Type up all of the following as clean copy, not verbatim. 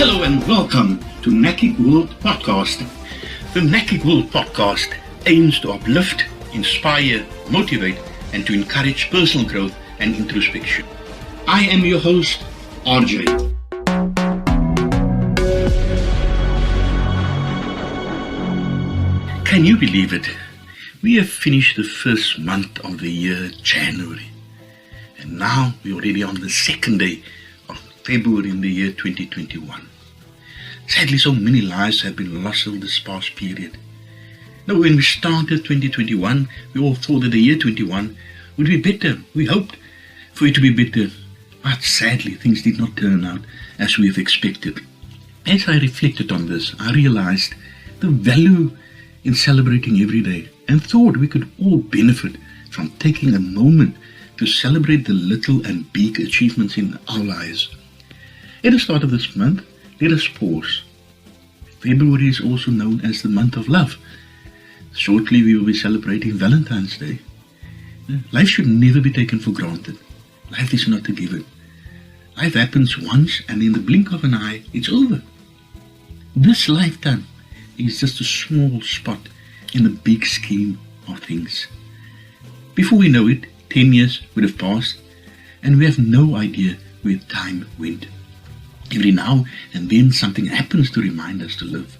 Hello and welcome to NACIC World Podcast. The NACIC World Podcast aims to uplift, inspire, motivate, and to encourage personal growth and introspection. I am your host, RJ. Can you believe it? We have finished the first month of the year, January. And now we're already on the second day of February in the year 2021. Sadly, so many lives have been lost over this past period. Now, when we started 2021, we all thought that the year 21 would be better. We hoped for it to be better. But sadly, things did not turn out as we have expected. As I reflected on this, I realized the value in celebrating every day and thought we could all benefit from taking a moment to celebrate the little and big achievements in our lives. At the start of this month, let us pause. February is also known as the month of love. Shortly we will be celebrating Valentine's Day. Life should never be taken for granted. Life is not a given. Life happens once and in the blink of an eye, it's over. This lifetime is just a small spot in the big scheme of things. Before we know it, 10 years would have passed and we have no idea where time went. Every now and then something happens to remind us to live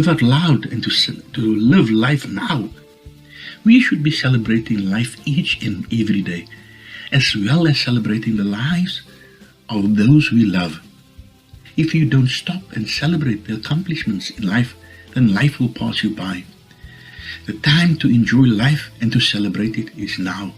out loud and to live life now. We should be celebrating life each and every day, as well as celebrating the lives of those we love. If you don't stop and celebrate the accomplishments in life, then life will pass you by. The time to enjoy life and to celebrate it is now.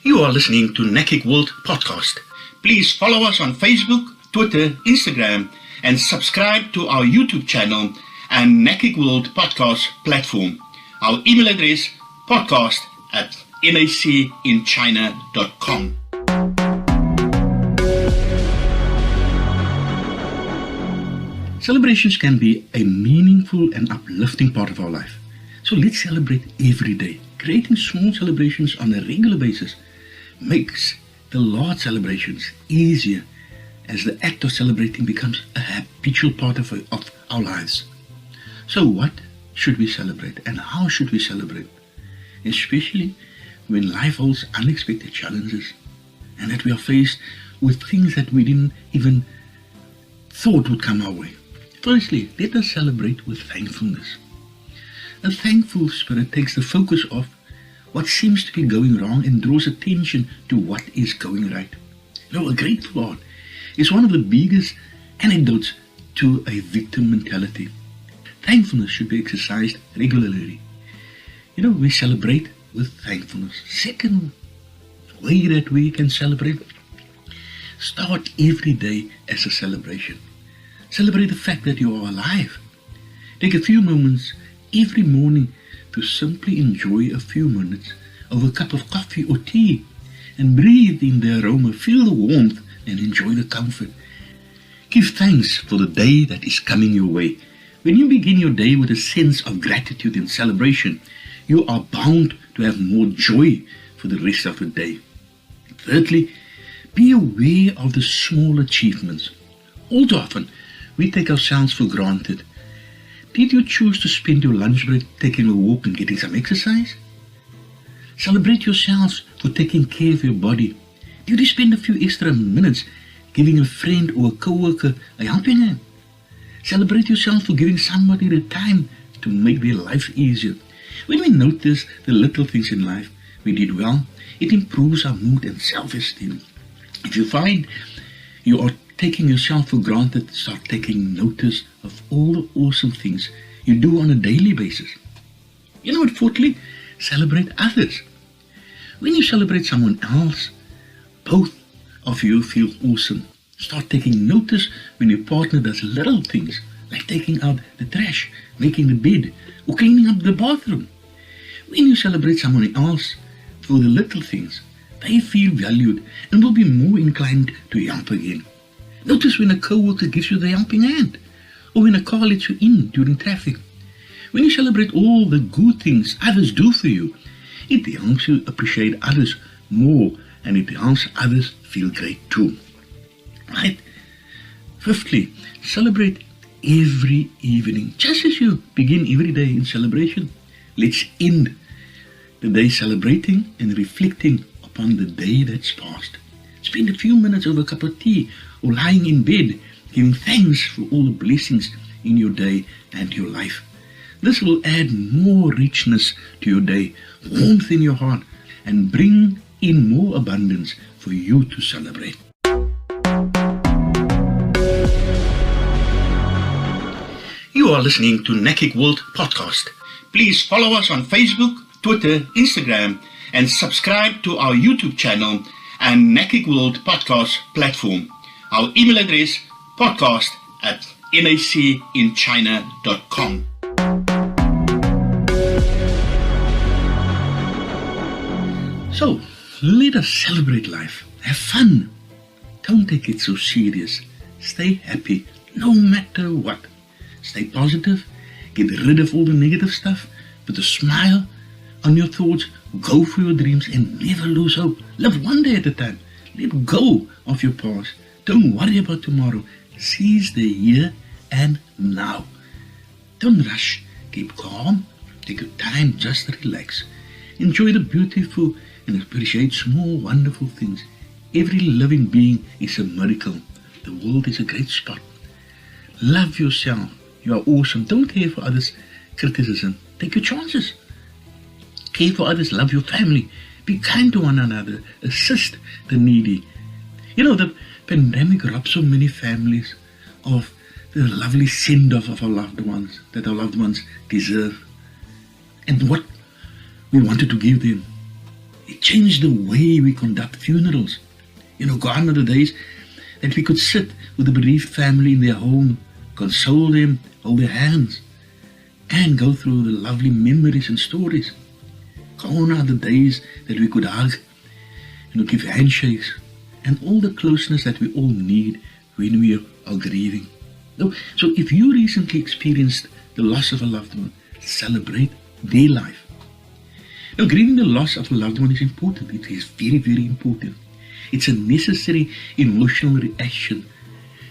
You are listening to NACIC World Podcast. Please follow us on Facebook, Twitter, Instagram, and subscribe to our YouTube channel and NACIC World Podcast platform. Our email address, podcast@nacinchina.com. Celebrations can be a meaningful and uplifting part of our life. So let's celebrate every day. Creating small celebrations on a regular basis makes the large celebrations easier as the act of celebrating becomes a habitual part of our lives. So what should we celebrate and how should we celebrate? Especially when life holds unexpected challenges and that we are faced with things that we didn't even thought would come our way. Firstly, let us celebrate with thankfulness. A thankful spirit takes the focus off what seems to be going wrong and draws attention to what is going right. A grateful heart is one of the biggest antidotes to a victim mentality. Thankfulness should be exercised regularly. We celebrate with thankfulness. Second way that we can celebrate, start every day as a celebration. Celebrate the fact that you are alive. Take a few moments every morning to simply enjoy a few minutes of a cup of coffee or tea and breathe in the aroma, feel the warmth and enjoy the comfort. Give thanks for the day that is coming your way. When you begin your day with a sense of gratitude and celebration, you are bound to have more joy for the rest of the day. Thirdly, be aware of the small achievements. All too often, we take ourselves for granted. Did you choose to spend your lunch break taking a walk and getting some exercise? Celebrate yourselves for taking care of your body. Did you spend a few extra minutes giving a friend or a co-worker a helping hand? Celebrate yourself for giving somebody the time to make their life easier. When we notice the little things in life we did well, it improves our mood and self-esteem. If you find you are taking yourself for granted, start taking notice of all the awesome things you do on a daily basis. Fourthly, celebrate others. When you celebrate someone else, both of you feel awesome. Start taking notice when your partner does little things like taking out the trash, making the bed, or cleaning up the bathroom. When you celebrate someone else for the little things, they feel valued and will be more inclined to help again. Notice when a co-worker gives you the helping hand, or when a car lets you in during traffic. When you celebrate all the good things others do for you, it helps you appreciate others more and it helps others feel great too. Right? Fifthly, celebrate every evening, just as you begin every day in celebration. Let's end the day celebrating and reflecting upon the day that's passed. Spend a few minutes over a cup of tea or lying in bed, giving thanks for all the blessings in your day and your life. This will add more richness to your day, warmth in your heart, and bring in more abundance for you to celebrate. You are listening to NACIC World Podcast. Please follow us on Facebook, Twitter, Instagram, and subscribe to our YouTube channel and NACIC World Podcast platform. Our email address, podcast@nacinchina.com. So, let us celebrate life. Have fun. Don't take it so serious. Stay happy no matter what. Stay positive. Get rid of all the negative stuff. Put a smile on your thoughts. Go for your dreams and never lose hope. Live one day at a time. Let go of your past. Don't worry about tomorrow. Seize the here and now. Don't rush. Keep calm. Take your time just to relax. Enjoy the beautiful and appreciate small, wonderful things. Every living being is a miracle. The world is a great spot. Love yourself. You are awesome. Don't care for others' criticism. Take your chances. Care for others. Love your family. Be kind to one another. Assist the needy. You know, the pandemic robbed so many families of the lovely send-off of our loved ones that our loved ones deserve. And what we wanted to give them. It changed the way we conduct funerals. You know, gone are the days that we could sit with the bereaved family in their home, console them, hold their hands, and go through the lovely memories and stories. Gone are the days that we could hug, give handshakes, and all the closeness that we all need when we are grieving. So if you recently experienced the loss of a loved one, celebrate their life. Now, grieving the loss of a loved one is important. It is very, very important. It's a necessary emotional reaction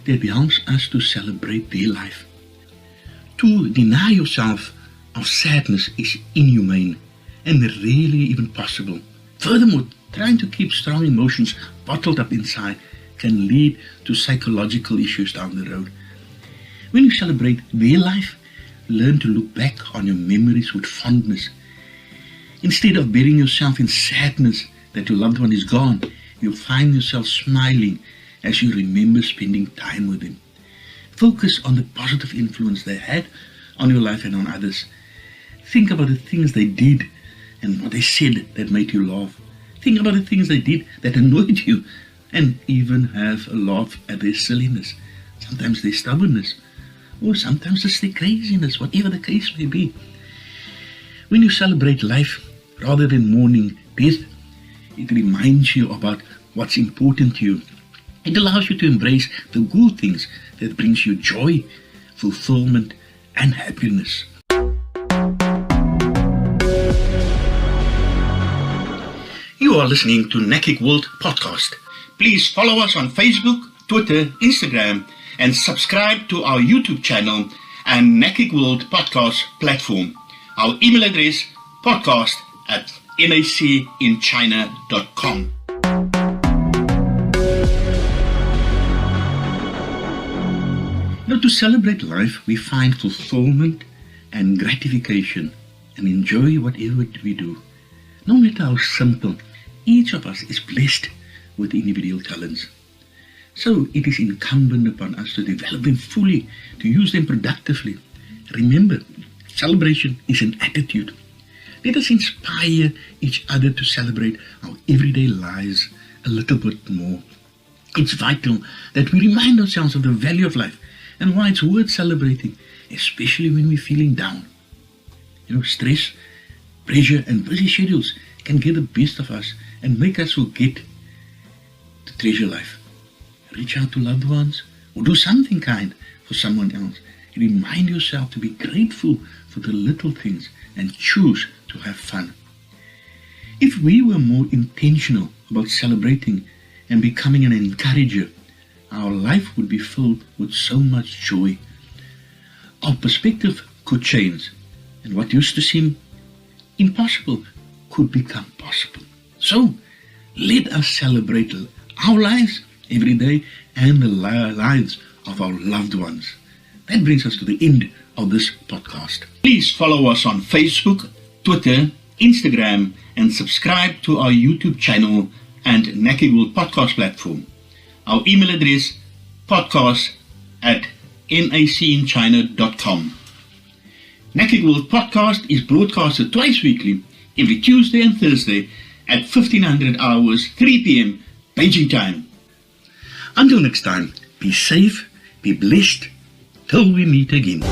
that helps us to celebrate their life. To deny yourself of sadness is inhumane and rarely even possible. Furthermore, trying to keep strong emotions bottled up inside can lead to psychological issues down the road. When you celebrate their life, learn to look back on your memories with fondness. Instead of burying yourself in sadness that your loved one is gone, you'll find yourself smiling as you remember spending time with them. Focus on the positive influence they had on your life and on others. Think about the things they did and what they said that made you laugh. Think about the things they did that annoyed you, and even have a laugh at their silliness, sometimes their stubbornness, or sometimes just their craziness, whatever the case may be. When you celebrate life rather than mourning death, it reminds you about what's important to you. It allows you to embrace the good things that brings you joy, fulfillment, and happiness. You are listening to NACIC World Podcast. Please follow us on Facebook, Twitter, Instagram, and subscribe to our YouTube channel and NACIC World Podcast platform. Our email address, podcast@nacinchina.com. Now, to celebrate life, we find fulfillment and gratification and enjoy whatever we do. No matter how simple, each of us is blessed with individual talents. So it is incumbent upon us to develop them fully, to use them productively. Remember, celebration is an attitude. Let us inspire each other to celebrate our everyday lives a little bit more. It's vital that we remind ourselves of the value of life and why it's worth celebrating, especially when we're feeling down. Stress, pressure, and busy schedules can get the best of us and make us forget to treasure life. Reach out to loved ones or do something kind for someone else. Remind yourself to be grateful for the little things and choose to have fun. If we were more intentional about celebrating and becoming an encourager, our life would be filled with so much joy. Our perspective could change, and what used to seem impossible could become possible. So, let us celebrate our lives every day and the lives of our loved ones. That brings us to the end of this podcast. Please follow us on Facebook, Twitter, Instagram, and subscribe to our YouTube channel and NACIC World Podcast platform. Our email address, podcast@nacinchina.com. NACIC World Podcast is broadcasted twice weekly, every Tuesday and Thursday at 1500 hours, 3 p.m. Beijing time. Until next time, be safe, be blessed, till we meet again.